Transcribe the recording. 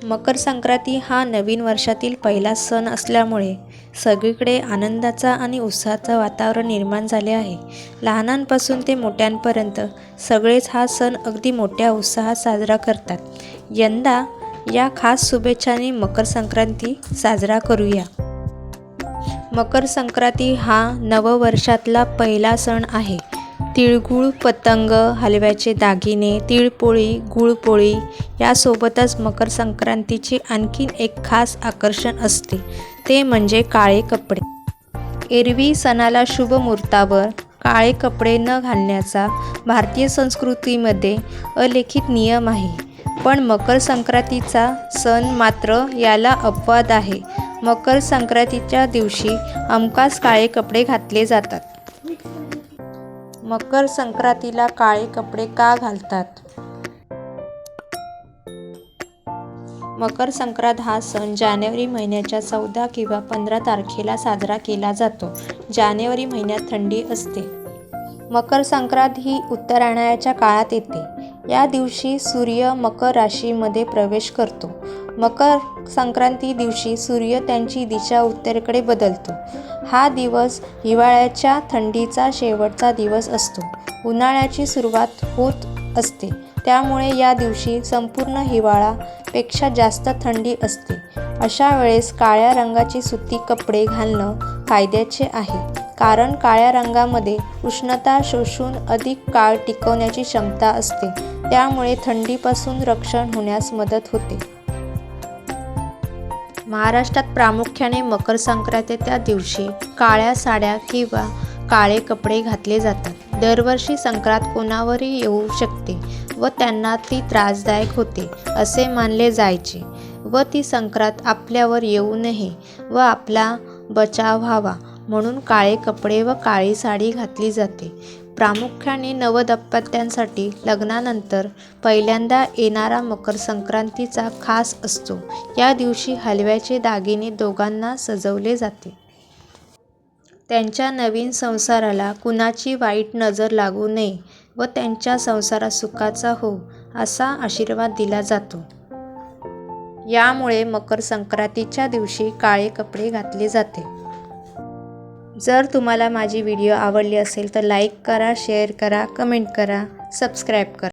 मकर संक्रांती हा नवीन वर्षातील पहिला सण असल्यामुळे सगळीकडे आनंदाचा आणि उत्साहाचं वातावरण निर्माण झाले आहे. लहानांपासून ते मोठ्यांपर्यंत सगळेच हा सण अगदी मोठ्या उत्साहात साजरा करतात. यंदा या खास शुभेच्छांनी मकर संक्रांती साजरा करूया. मकर संक्रांती हा नववर्षातला पहिला सण आहे. तिळगुळ, पतंग, हलव्याचे दागिने, तिळपोळी, गुळपोळी यासोबतच मकर संक्रांतीची आणखीन एक खास आकर्षण असते, ते म्हणजे काळे कपडे. एरवी सणाला शुभ मुहूर्तावर काळे कपडे न घालण्याचा भारतीय संस्कृतीमध्ये अलिखित नियम आहे. पण मकर संक्रांतीचा सण मात्र याला अपवाद आहे. मकर संक्रांतीच्या दिवशी हमखास काळे कपडे घातले जातात. मकर संक्रांतीला काळे कपडे का घालतात? मकर संक्रांत हा सण जानेवारी महिन्याच्या 14 किंवा 15 तारखेला साजरा केला जातो. जानेवारी महिन्यात थंडी असते. मकर संक्रांत ही उत्तरायणाच्या काळात येते. या दिवशी सूर्य मकर राशीमध्ये प्रवेश करतो. मकर संक्रांती दिवशी सूर्य त्याची दिशा उत्तरेकडे बदलतो. हा दिवस हिवाळ्याच्या थंडीचा शेवटचा दिवस असतो. उन्हाळ्याची सुरुवात होत असते, त्यामुळे या दिवशी संपूर्ण हिवाळा पेक्षा जास्त थंडी असते. अशा वेळेस काळ्या रंगाचे सुती कपडे घालणं फायद्याचे आहे, कारण काळ्या रंगामध्ये उष्णता शोषून अधिक काळ टिकवण्याची क्षमता असते. त्यामुळे थंडीपासून रक्षण होण्यास मदत होते. महाराष्ट्रात प्रामुख्याने मकर संक्रांतीच्या दिवशी काळ्या साड्या किंवा काळे कपडे घातले जातात. दरवर्षी संक्रांत कोणावरही येऊ शकते व त्यांना ती त्रासदायक होते असे मानले जायचे व ती संक्रांत आपल्यावर येऊ नये व आपला बचाव व्हावा म्हणून काळे कपडे व काळी साडी घातली जाते. प्रामुख्याने नवदंपत्यांसाठी लग्नानंतर पहिल्यांदा येणारा मकर संक्रांतीचा खास असतो. या दिवशी हलव्याचे दागिने दोघांना सजवले जाते. त्यांच्या नवीन संसाराला कुणाची वाईट नजर लागू नये व त्यांच्या संसार सुखाचा हो असा आशीर्वाद दिला जातो. यामुळे मकर संक्रांतीच्या दिवशी काळे कपडे घातले जाते. जर तुम्हाला माझी व्हिडिओ आवडली असेल तर लाईक करा, शेअर करा, कमेंट करा, सबस्क्राईब करा.